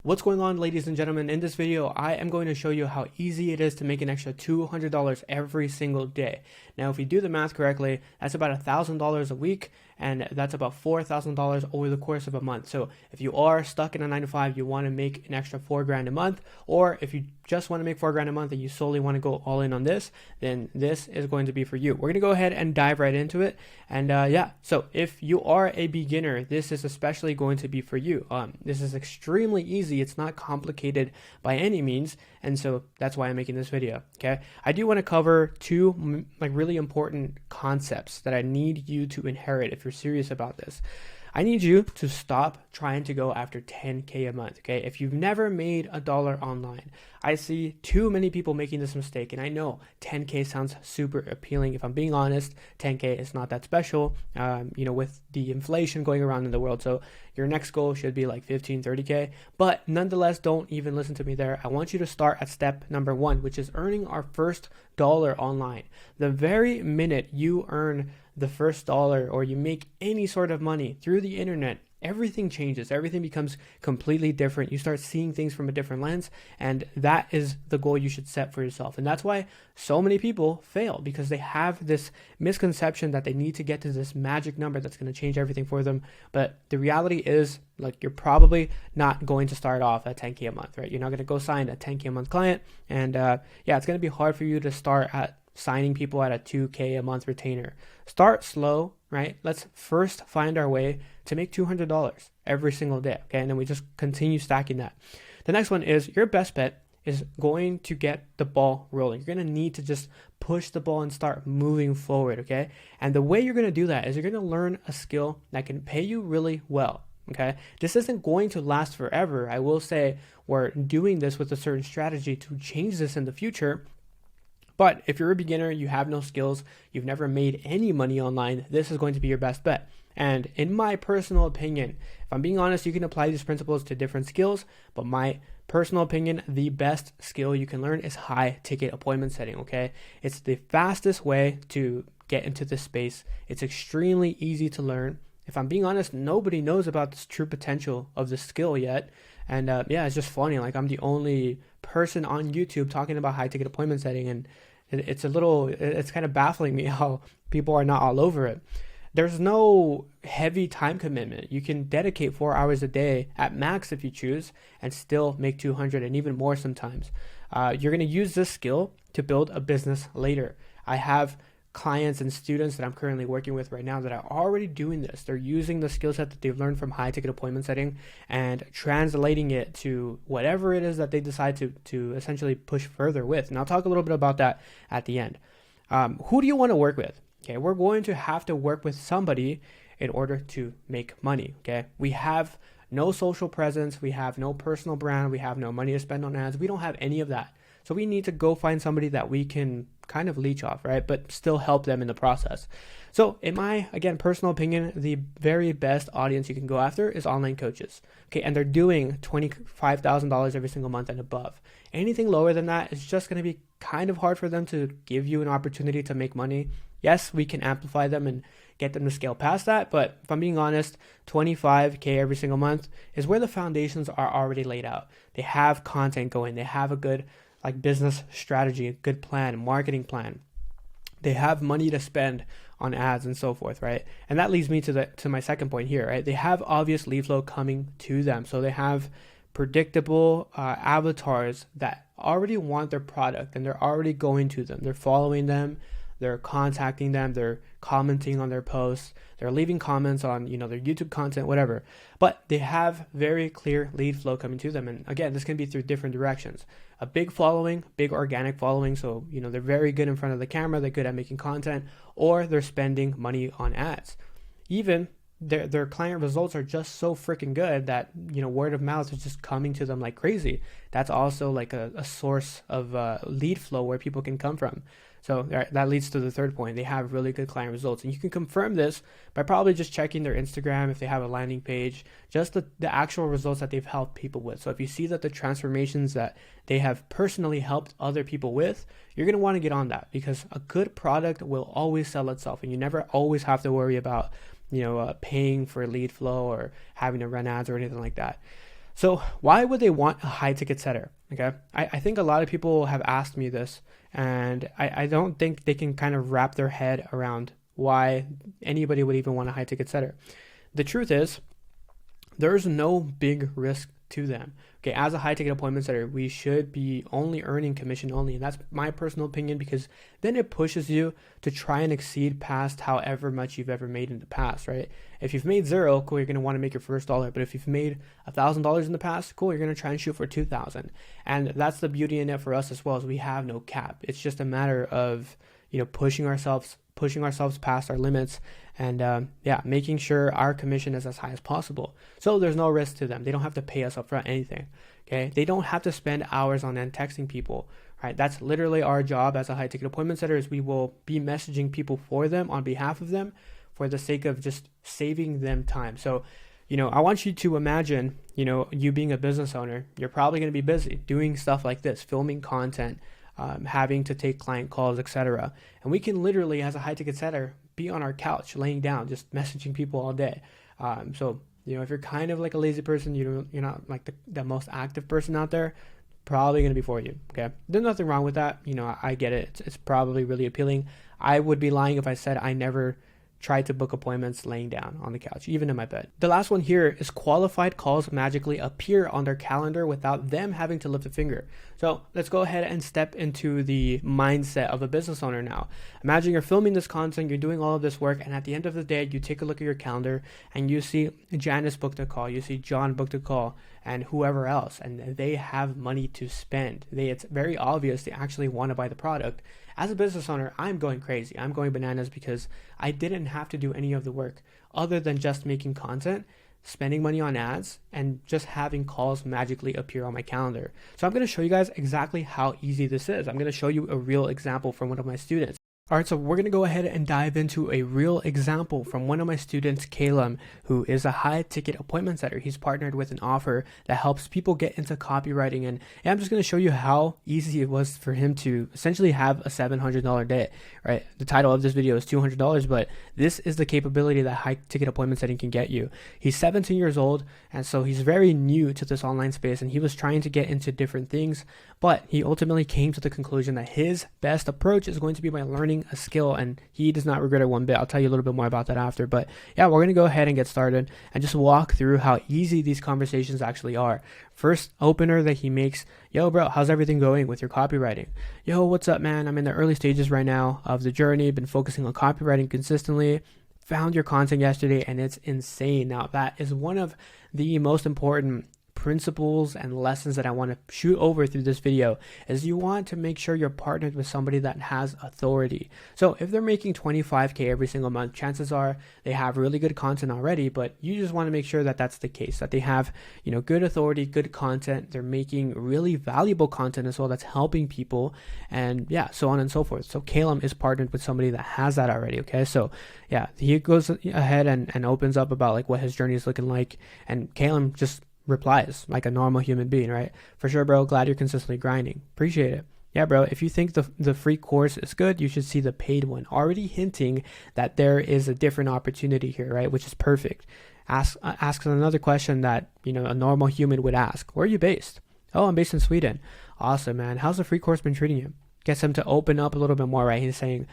What's going on, ladies and gentlemen? In this video, I am going to show you how easy it is to make an extra $200 every single day. Now, if you do the math correctly, that's about $1,000 a week, and that's about $4,000 over the course of a month. So if you are stuck in a 9 to 5, you want to make an extra $4,000 a month, or if you just want to make $4,000 a month and you solely want to go all in on this, then this is going to be for you. We're going to go ahead and dive right into it. And yeah, so if you are a beginner, this is especially going to be for you. This is extremely easy. It's not complicated by any means, and so that's why I'm making this video. Okay, I do want to cover two really important concepts that I need you to inherit if you're serious about this. I need you to stop trying to go after 10K a month, okay? If you've never made $1 online, I see too many people making this mistake, and I know 10K sounds super appealing. If I'm being honest, 10K is not that special, with the inflation going around in the world. So your next goal should be like 15, 30K, but nonetheless, don't even listen to me there. I want you to start at step number 1, which is earning our first dollar online. The very minute you earn the first dollar or you make any sort of money through the internet, everything changes. Everything becomes completely different. You start seeing things from a different lens, and that is the goal you should set for yourself. And that's why so many people fail, because they have this misconception that they need to get to this magic number that's going to change everything for them. But the reality is, you're probably not going to start off at 10K a month, right? You're not going to go sign a 10K a month client. And it's going to be hard for you to start at signing people at a 2K a month retainer. Start slow, right? Let's first find our way to make $200 every single day, okay? And then we just continue stacking that. The next one is your best bet is going to get the ball rolling. You're going to need to just push the ball and start moving forward, okay? And the way you're going to do that is you're going to learn a skill that can pay you really well. Okay, this isn't going to last forever. I will say we're doing this with a certain strategy to change this in the future. But if you're a beginner, you have no skills, you've never made any money online, this is going to be your best bet. And in my personal opinion, if I'm being honest, you can apply these principles to different skills, but my personal opinion, the best skill you can learn is high ticket appointment setting, okay? It's the fastest way to get into this space. It's extremely easy to learn. If I'm being honest, nobody knows about this true potential of this skill yet. And it's just funny. I'm the only person on YouTube talking about high ticket appointment setting, and it's kind of baffling me how people are not all over it. There's no heavy time commitment. You can dedicate 4 hours a day at max if you choose and still make 200 and even more sometimes. You're going to use this skill to build a business later. I have clients and students that I'm currently working with right now that are already doing this. They're using the skill set that they've learned from high ticket appointment setting and translating it to whatever it is that they decide to essentially push further with. And I'll talk a little bit about that at the end. Who do you want to work with? Okay, we're going to have to work with somebody in order to make money. Okay, we have no social presence, we have no personal brand, we have no money to spend on ads, we don't have any of that. So we need to go find somebody that we can kind of leech off, right? But still help them in the process. So in my, again, personal opinion, the very best audience you can go after is online coaches. Okay, and they're doing $25,000 every single month and above. Anything lower than that is just going to be kind of hard for them to give you an opportunity to make money. Yes, we can amplify them and get them to scale past that, but if I'm being honest, 25K every single month is where the foundations are already laid out. They have content going, they have a good business strategy, a good plan, marketing plan. They have money to spend on ads and so forth, right? And that leads me to my second point here, right? They have obvious lead flow coming to them. So they have predictable avatars that already want their product and they're already going to them. They're following them, they're contacting them, they're commenting on their posts, they're leaving comments on, their YouTube content, whatever. But they have very clear lead flow coming to them. And again, this can be through different directions. A big following, big organic following. So, they're very good in front of the camera, they're good at making content, or they're spending money on ads. Even their client results are just so freaking good that, word of mouth is just coming to them like crazy. That's also a source of lead flow where people can come from. So that leads to the third point. They have really good client results. And you can confirm this by probably just checking their Instagram if they have a landing page, just the actual results that they've helped people with. So if you see that the transformations that they have personally helped other people with, you're going to want to get on that, because a good product will always sell itself. And you never always have to worry about paying for lead flow or having to run ads or anything like that. So why would they want a high ticket setter? Okay. I think a lot of people have asked me this, and I don't think they can kind of wrap their head around why anybody would even want a high ticket setter. The truth is, there's no big risk to them. Okay, as a high ticket appointment setter, we should be only earning commission only. And that's my personal opinion, because then it pushes you to try and exceed past however much you've ever made in the past, right? If you've made $0, cool, you're going to want to make your first dollar. But if you've made $1,000 in the past, cool, you're going to try and shoot for 2,000. And that's the beauty in it for us as well, is we have no cap. It's just a matter of, pushing ourselves past our limits, and making sure our commission is as high as possible. So there's no risk to them. They don't have to pay us upfront anything. Okay, they don't have to spend hours on end texting people. Right, that's literally our job as a high ticket appointment setter. Is we will be messaging people for them on behalf of them, for the sake of just saving them time. So, I want you to imagine, you being a business owner, you're probably going to be busy doing stuff like this, filming content, having to take client calls, etc. And we can literally, as a high ticket setter, be on our couch, laying down, just messaging people all day. So, if you're kind of like a lazy person, you're not like the most active person out there, probably going to be for you. Okay. There's nothing wrong with that. I get it. It's probably really appealing. I would be lying if I said I never tried to book appointments laying down on the couch, even in my bed. The last one here is qualified calls magically appear on their calendar without them having to lift a finger. So let's go ahead and step into the mindset of a business owner now. Imagine you're filming this content, you're doing all of this work, and at the end of the day, you take a look at your calendar and you see Janice booked a call, you see John booked a call, and whoever else, and they have money to spend. It's very obvious they actually want to buy the product. As a business owner, I'm going crazy. I'm going bananas because I didn't have to do any of the work other than just making content, spending money on ads, and just having calls magically appear on my calendar. So I'm going to show you guys exactly how easy this is. I'm going to show you a real example from one of my students. All right, so we're going to go ahead and dive into a real example from one of my students, Caleb, who is a high ticket appointment setter. He's partnered with an offer that helps people get into copywriting. And I'm just going to show you how easy it was for him to essentially have a $700 day, right? The title of this video is $200, but this is the capability that high ticket appointment setting can get you. He's 17 years old, and so he's very new to this online space, and he was trying to get into different things, but he ultimately came to the conclusion that his best approach is going to be by learning a skill, and he does not regret it one bit. I'll tell you a little bit more about that after, but yeah, we're going to go ahead and get started and just walk through how easy these conversations actually are. First opener that he makes: yo bro, how's everything going with your copywriting? Yo, what's up man? I'm in the early stages right now of the journey, been focusing on copywriting consistently, found your content yesterday and it's insane. Now that is one of the most important principles and lessons that I want to shoot over through this video, is you want to make sure you're partnered with somebody that has authority. So if they're making 25K every single month, chances are they have really good content already, but you just want to make sure that that's the case, that they have, good authority, good content, they're making really valuable content as well that's helping people, and yeah, so on and so forth. So Caleb is partnered with somebody that has that already. Okay, so yeah, he goes ahead and opens up about like what his journey is looking like, and Caleb just replies like a normal human being, right? For sure, bro. Glad you're consistently grinding. Appreciate it. Yeah, bro. If you think the free course is good, you should see the paid one. Already hinting that there is a different opportunity here, right? Which is perfect. Asks another question that, a normal human would ask. Where are you based? Oh, I'm based in Sweden. Awesome, man. How's the free course been treating you? Gets him to open up a little bit more, right? He's saying,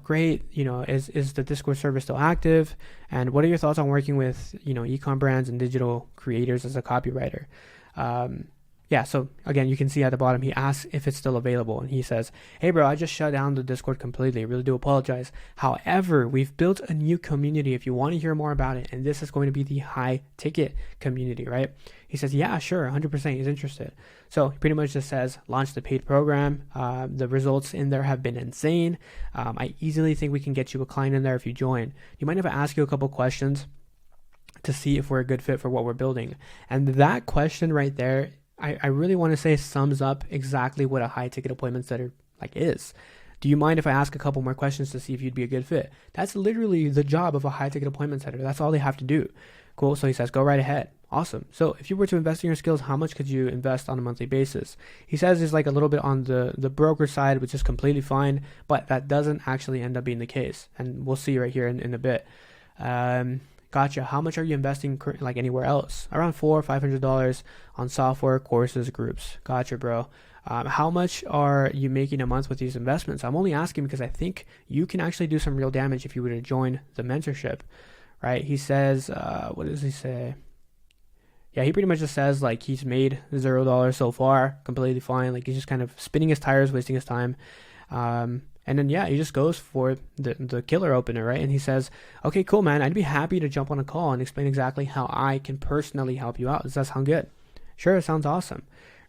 great, is the Discord server still active? And what are your thoughts on working with, e-com brands and digital creators as a copywriter? Yeah, so again, you can see at the bottom, he asks if it's still available. And he says, hey, bro, I just shut down the Discord completely. I really do apologize. However, we've built a new community if you want to hear more about it. And this is going to be the high ticket community, right? He says, yeah, sure, 100%. He's interested. So he pretty much just says, launch the paid program. The results in there have been insane. I easily think we can get you a client in there if you join. You mind if I ask you a couple questions to see if we're a good fit for what we're building? And that question right there, I really want to say sums up exactly what a high ticket appointment setter is. Do you mind if I ask a couple more questions to see if you'd be a good fit? That's literally the job of a high ticket appointment setter. That's all they have to do. Cool. So he says, go right ahead. Awesome. So if you were to invest in your skills, how much could you invest on a monthly basis? He says it's like a little bit on the broker side, which is completely fine, but that doesn't actually end up being the case. And we'll see right here in a bit. Gotcha. How much are you investing like anywhere else? Around $400 or $500 on software, courses, groups. Gotcha, bro. How much are you making a month with these investments? I'm only asking because I think you can actually do some real damage if you were to join the mentorship, right? He says, what does he say? Yeah, he pretty much just says like he's made $0 so far, completely fine. Like he's just kind of spinning his tires, wasting his time. And then, yeah, he just goes for the killer opener, right? And he says, okay, cool, man. I'd be happy to jump on a call and explain exactly how I can personally help you out. Does that sound good? Sure, it sounds awesome,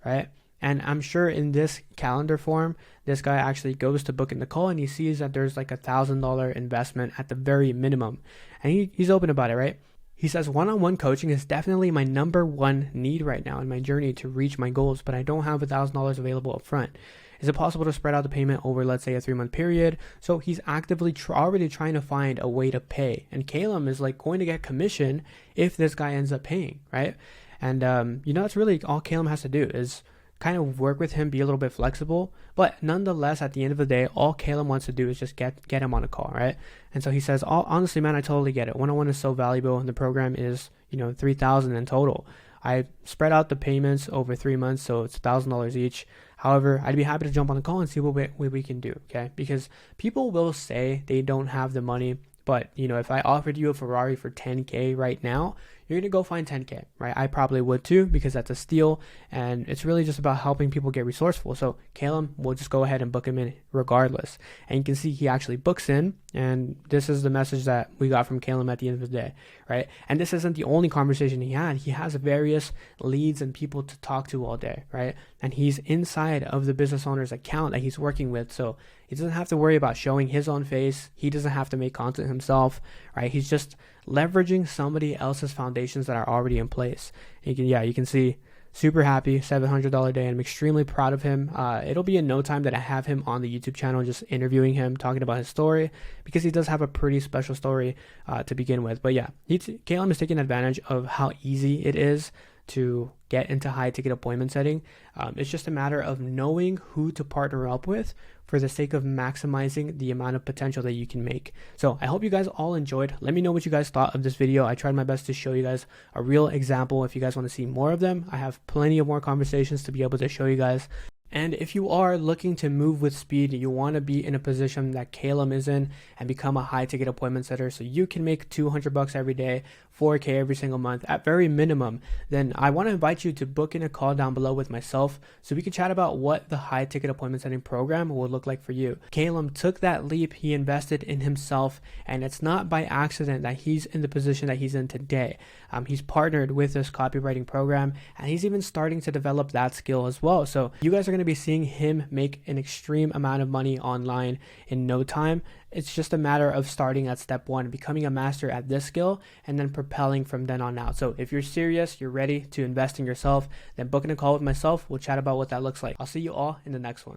right? And I'm sure in this calendar form, this guy actually goes to book in the call and he sees that there's like $1,000 investment at the very minimum. And he's open about it, right? He says, one-on-one coaching is definitely my number one need right now in my journey to reach my goals, but I don't have $1,000 available up front. Is it possible to spread out the payment over, let's say, a 3-month period? So he's actively already trying to find a way to pay. And Calum is like going to get commission if this guy ends up paying, right? And, that's really all Calum has to do is kind of work with him, be a little bit flexible. But nonetheless, at the end of the day, all Calum wants to do is just get him on a call, right? And so he says, honestly, man, I totally get it. One-on-one is so valuable, and the program is, $3,000 in total. I spread out the payments over 3 months, so it's $1,000 each. However, I'd be happy to jump on the call and see what we can do, okay? Because people will say they don't have the money, but, if I offered you a Ferrari for 10K right now, you're going to go find 10K, right? I probably would too, because that's a steal, and it's really just about helping people get resourceful. So Calum will just go ahead and book him in regardless. And you can see he actually books in, and this is the message that we got from Calum at the end of the day, right? And this isn't the only conversation he had. He has various leads and people to talk to all day, right? And he's inside of the business owner's account that he's working with, so he doesn't have to worry about showing his own face. He doesn't have to make content himself, right? He's just leveraging somebody else's foundations that are already in place. You can see super happy, $700 day. I'm extremely proud of him. It'll be in no time that I have him on the YouTube channel, just interviewing him, talking about his story, because he does have a pretty special story to begin with. But yeah, Calum is taking advantage of how easy it is to get into high ticket appointment setting. It's just a matter of knowing who to partner up with for the sake of maximizing the amount of potential that you can make. So I hope you guys all enjoyed. Let me know what you guys thought of this video. I tried my best to show you guys a real example. If you guys want to see more of them, I have plenty of more conversations to be able to show you guys. And if you are looking to move with speed, you want to be in a position that Calum is in and become a high ticket appointment setter so you can make $200 every day, 4K every single month at very minimum, then I want to invite you to book in a call down below with myself so we can chat about what the high ticket appointment setting program will look like for you. Calum took that leap, he invested in himself, and it's not by accident that he's in the position that he's in today. He's partnered with this copywriting program, and he's even starting to develop that skill as well. So you guys are going to be seeing him make an extreme amount of money online in no time. It's just a matter of starting at step one, becoming a master at this skill, and then propelling from then on out. So if you're serious, you're ready to invest in yourself, then book in a call with myself. We'll chat about what that looks like. I'll see you all in the next one.